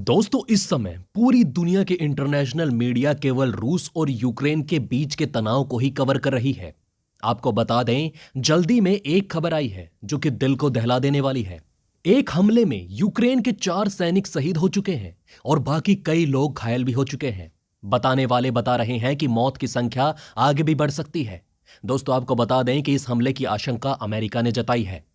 दोस्तों, इस समय पूरी दुनिया के इंटरनेशनल मीडिया केवल रूस और यूक्रेन के बीच के तनाव को ही कवर कर रही है। आपको बता दें, जल्दी में एक खबर आई है जो कि दिल को दहला देने वाली है। एक हमले में यूक्रेन के 4 सैनिक शहीद हो चुके हैं और बाकी कई लोग घायल भी हो चुके हैं। बताने वाले बता रहे हैं कि मौत की संख्या आगे भी बढ़ सकती है। दोस्तों, आपको बता दें कि इस हमले की आशंका अमेरिका ने जताई है।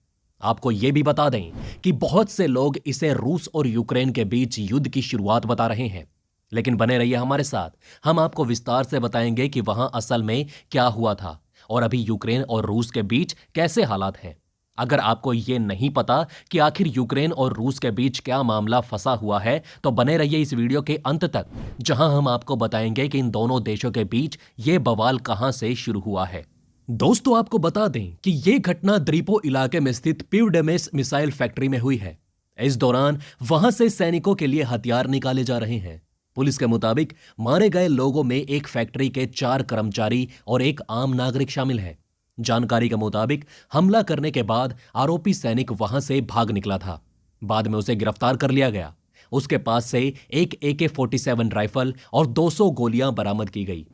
आपको यह भी बता दें कि बहुत से लोग इसे रूस और यूक्रेन के बीच युद्ध की शुरुआत बता रहे हैं। लेकिन बने रहिए हमारे साथ, हम आपको विस्तार से बताएंगे कि वहां असल में क्या हुआ था और अभी यूक्रेन और रूस के बीच कैसे हालात हैं। अगर आपको यह नहीं पता कि आखिर यूक्रेन और रूस के बीच क्या मामला फंसा हुआ है, तो बने रहिए इस वीडियो के अंत तक, जहां हम आपको बताएंगे कि इन दोनों देशों के बीच यह बवाल कहां से शुरू हुआ है। दोस्तों, आपको बता दें कि यह घटना द्रीपो इलाके में स्थित पिवडेमेस मिसाइल फैक्ट्री में हुई है। इस दौरान वहां से सैनिकों के लिए हथियार निकाले जा रहे हैं। पुलिस के मुताबिक मारे गए लोगों में एक फैक्ट्री के 4 कर्मचारी और एक आम नागरिक शामिल है। जानकारी के मुताबिक हमला करने के बाद आरोपी सैनिक वहां से भाग निकला था। बाद में उसे गिरफ्तार कर लिया गया। उसके पास से एक AK-47 राइफल और 200 गोलियां बरामद की गई।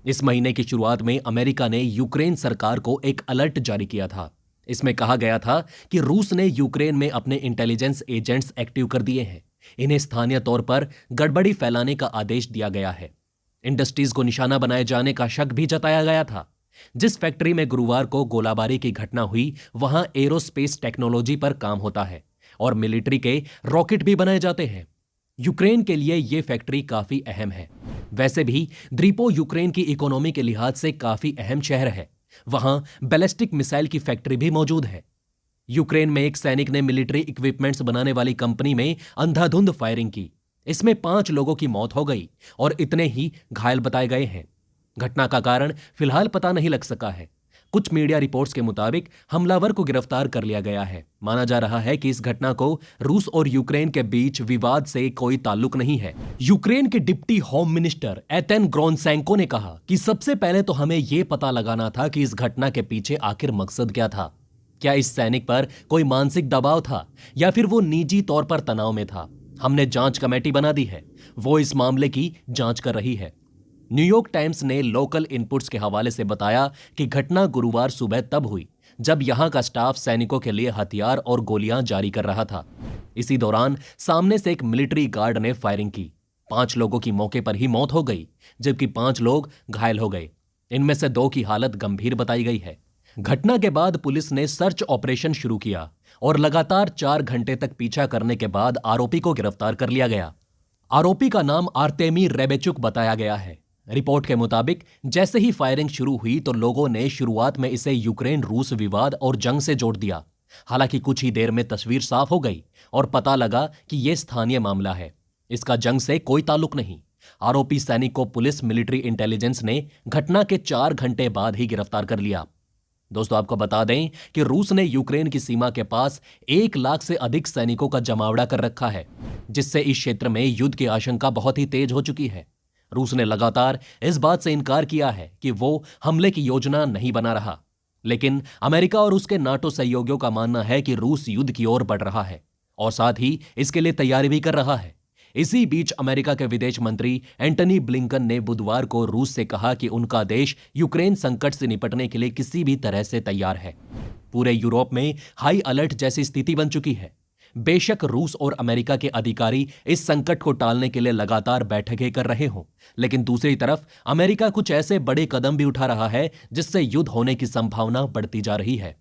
इस महीने की शुरुआत में अमेरिका ने यूक्रेन सरकार को एक अलर्ट जारी किया था। इसमें कहा गया था कि रूस ने यूक्रेन में अपने इंटेलिजेंस एजेंट्स एक्टिव कर दिए हैं। इन्हें स्थानीय तौर पर गड़बड़ी फैलाने का आदेश दिया गया है। इंडस्ट्रीज को निशाना बनाए जाने का शक भी जताया गया था। जिस फैक्ट्री में गुरुवार को गोलाबारी की घटना हुई, वहां एरोस्पेस टेक्नोलॉजी पर काम होता है और मिलिट्री के रॉकेट भी बनाए जाते हैं। यूक्रेन के लिए यह फैक्ट्री काफी अहम है। वैसे भी द्रीपो यूक्रेन की इकोनॉमी के लिहाज से काफी अहम शहर है। वहां बैलिस्टिक मिसाइल की फैक्ट्री भी मौजूद है। यूक्रेन में एक सैनिक ने मिलिट्री इक्विपमेंट्स बनाने वाली कंपनी में अंधाधुंध फायरिंग की। इसमें 5 लोगों की मौत हो गई और इतने ही घायल बताए गए हैं। घटना का कारण फिलहाल पता नहीं लग सका है। कुछ मीडिया रिपोर्ट्स के मुताबिक हमलावर को गिरफ्तार कर लिया गया है। माना जा रहा है कि इस घटना को रूस और यूक्रेन के बीच विवाद से कोई ताल्लुक नहीं है। यूक्रेन के डिप्टी होम मिनिस्टर एतेन ग्रोनसेंको ने कहा कि सबसे पहले तो हमें यह पता लगाना था कि इस घटना के पीछे आखिर मकसद क्या था। क्या इस सैनिक पर कोई मानसिक दबाव था या फिर वो निजी तौर पर तनाव में था। हमने जांच कमेटी बना दी है, वो इस मामले की जांच कर रही है। न्यूयॉर्क टाइम्स ने लोकल इनपुट्स के हवाले से बताया कि घटना गुरुवार सुबह तब हुई जब यहां का स्टाफ सैनिकों के लिए हथियार और गोलियां जारी कर रहा था। इसी दौरान सामने से एक मिलिट्री गार्ड ने फायरिंग की। 5 लोगों की मौके पर ही मौत हो गई, जबकि 5 लोग घायल हो गए। इनमें से 2 की हालत गंभीर बताई गई है। घटना के बाद पुलिस ने सर्च ऑपरेशन शुरू किया और लगातार 4 घंटे तक पीछा करने के बाद आरोपी को गिरफ्तार कर लिया गया। आरोपी का नाम आर्तेमी रेबेचुक बताया गया है। रिपोर्ट के मुताबिक जैसे ही फायरिंग शुरू हुई तो लोगों ने शुरुआत में इसे यूक्रेन रूस विवाद और जंग से जोड़ दिया। हालांकि कुछ ही देर में तस्वीर साफ हो गई और पता लगा कि यह स्थानीय मामला है। इसका जंग से कोई ताल्लुक नहीं। आरोपी सैनिक को पुलिस मिलिट्री इंटेलिजेंस ने घटना के 4 घंटे बाद ही गिरफ्तार कर लिया। दोस्तों, आपको बता दें कि रूस ने यूक्रेन की सीमा के पास 1 लाख से अधिक सैनिकों का जमावड़ा कर रखा है, जिससे इस क्षेत्र में युद्ध की आशंका बहुत ही तेज हो चुकी है। रूस ने लगातार इस बात से इनकार किया है कि वो हमले की योजना नहीं बना रहा, लेकिन अमेरिका और उसके नाटो सहयोगियों का मानना है कि रूस युद्ध की ओर बढ़ रहा है और साथ ही इसके लिए तैयारी भी कर रहा है। इसी बीच अमेरिका के विदेश मंत्री एंटनी ब्लिंकन ने बुधवार को रूस से कहा कि उनका देश यूक्रेन संकट से निपटने के लिए किसी भी तरह से तैयार है। पूरे यूरोप में हाई अलर्ट जैसी स्थिति बन चुकी है। बेशक रूस और अमेरिका के अधिकारी इस संकट को टालने के लिए लगातार बैठकें कर रहे हों, लेकिन दूसरी तरफ अमेरिका कुछ ऐसे बड़े कदम भी उठा रहा है जिससे युद्ध होने की संभावना बढ़ती जा रही है।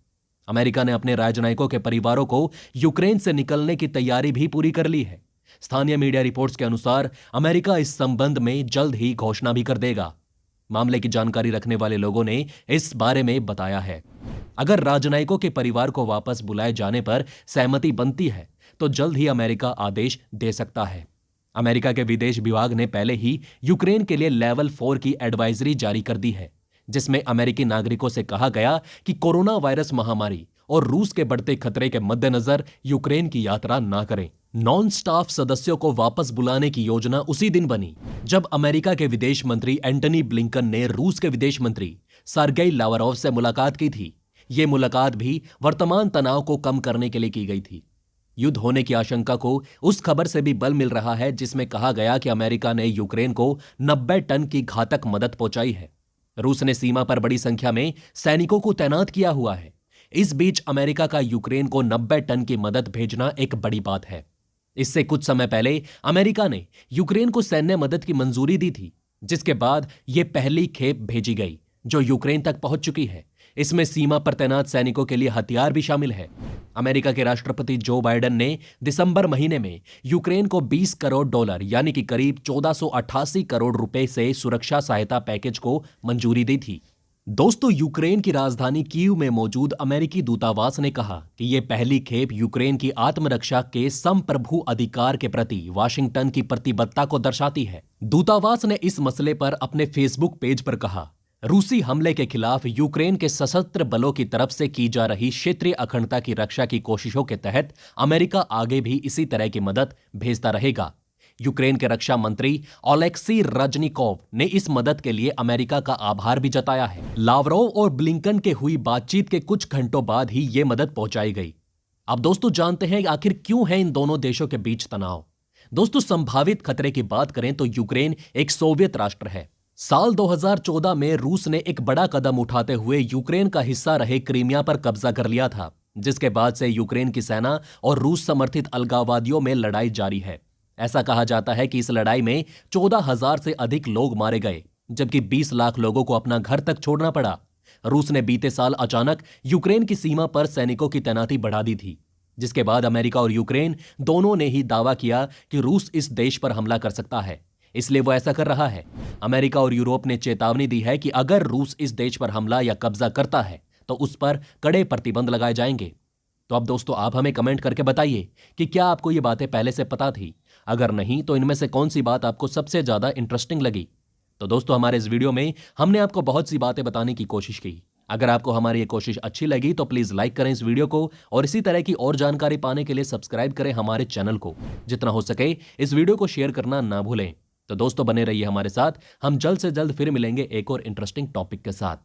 अमेरिका ने अपने राजनयिकों के परिवारों को यूक्रेन से निकलने की तैयारी भी पूरी कर ली है। स्थानीय मीडिया रिपोर्ट्स के अनुसार अमेरिका इस संबंध में जल्द ही घोषणा भी कर देगा। मामले की जानकारी रखने वाले लोगों ने इस बारे में बताया है। अगर राजनयिकों के परिवार को वापस बुलाए जाने पर सहमति बनती है तो जल्द ही अमेरिका आदेश दे सकता है। अमेरिका के विदेश विभाग ने पहले ही यूक्रेन के लिए लेवल 4 की एडवाइजरी जारी कर दी है, जिसमें अमेरिकी नागरिकों से कहा गया कि कोरोना वायरस महामारी और रूस के बढ़ते खतरे के मद्देनजर यूक्रेन की यात्रा ना करें। नॉन स्टाफ सदस्यों को वापस बुलाने की योजना उसी दिन बनी जब अमेरिका के विदेश मंत्री एंटनी ब्लिंकन ने रूस के विदेश मंत्री सर्गेई लावरोव से मुलाकात की थी। यह मुलाकात भी वर्तमान तनाव को कम करने के लिए की गई थी। युद्ध होने की आशंका को उस खबर से भी बल मिल रहा है जिसमें कहा गया कि अमेरिका ने यूक्रेन को 90 टन की घातक मदद पहुंचाई है। रूस ने सीमा पर बड़ी संख्या में सैनिकों को तैनात किया हुआ है। इस बीच अमेरिका का यूक्रेन को 90 टन की मदद भेजना एक बड़ी बात है। इससे कुछ समय पहले अमेरिका ने यूक्रेन को सैन्य मदद की मंजूरी दी थी, जिसके बाद यह पहली खेप भेजी गई जो यूक्रेन तक पहुंच चुकी है। इसमें सीमा पर तैनात सैनिकों के लिए हथियार भी शामिल है। अमेरिका के राष्ट्रपति जो बाइडेन ने दिसंबर महीने में यूक्रेन को $20 करोड़ यानी कि करीब 1488 करोड़ रुपए से सुरक्षा सहायता पैकेज को मंजूरी दी थी। दोस्तों, यूक्रेन की राजधानी कीव में मौजूद अमेरिकी दूतावास ने कहा कि यह पहली खेप यूक्रेन की आत्मरक्षा के संप्रभु अधिकार के प्रति वाशिंगटन की प्रतिबद्धता को दर्शाती है। दूतावास ने इस मसले पर अपने फेसबुक पेज पर कहा, रूसी हमले के खिलाफ यूक्रेन के सशस्त्र बलों की तरफ से की जा रही क्षेत्रीय अखंडता की रक्षा की कोशिशों के तहत अमेरिका आगे भी इसी तरह की मदद भेजता रहेगा। यूक्रेन के रक्षा मंत्री ओलेक्सी रजनिकोव ने इस मदद के लिए अमेरिका का आभार भी जताया है। लावरोव और ब्लिंकन के हुई बातचीत के कुछ घंटों बाद ही यह मदद पहुंचाई गई। अब दोस्तों जानते हैं आखिर क्यों है इन दोनों देशों के बीच तनाव। दोस्तों, संभावित खतरे की बात करें तो यूक्रेन एक सोवियत राष्ट्र है। साल 2014 में रूस ने एक बड़ा कदम उठाते हुए यूक्रेन का हिस्सा रहे क्रीमिया पर कब्जा कर लिया था, जिसके बाद से यूक्रेन की सेना और रूस समर्थित अलगाववादियों में लड़ाई जारी है। ऐसा कहा जाता है कि इस लड़ाई में 14,000 से अधिक लोग मारे गए, जबकि 20 लाख लोगों को अपना घर तक छोड़ना पड़ा। रूस ने बीते साल अचानक यूक्रेन की सीमा पर सैनिकों की तैनाती बढ़ा दी थी, जिसके बाद अमेरिका और यूक्रेन दोनों ने ही दावा किया कि रूस इस देश पर हमला कर सकता है, इसलिए वो ऐसा कर रहा है। अमेरिका और यूरोप ने चेतावनी दी है कि अगर रूस इस देश पर हमला या कब्जा करता है तो उस पर कड़े प्रतिबंध लगाए जाएंगे। तो अब दोस्तों, आप हमें कमेंट करके बताइए कि क्या आपको ये बातें पहले से पता थी। अगर नहीं तो इनमें से कौन सी बात आपको सबसे ज्यादा इंटरेस्टिंग लगी। तो दोस्तों, हमारे इस वीडियो में हमने आपको बहुत सी बातें बताने की कोशिश की। अगर आपको हमारी ये कोशिश अच्छी लगी तो प्लीज लाइक करें इस वीडियो को और इसी तरह की और जानकारी पाने के लिए सब्सक्राइब करें हमारे चैनल को। जितना हो सके इस वीडियो को शेयर करना ना भूलें। तो दोस्तों, बने रहिए हमारे साथ। हम जल्द से जल्द फिर मिलेंगे एक और इंटरेस्टिंग टॉपिक के साथ।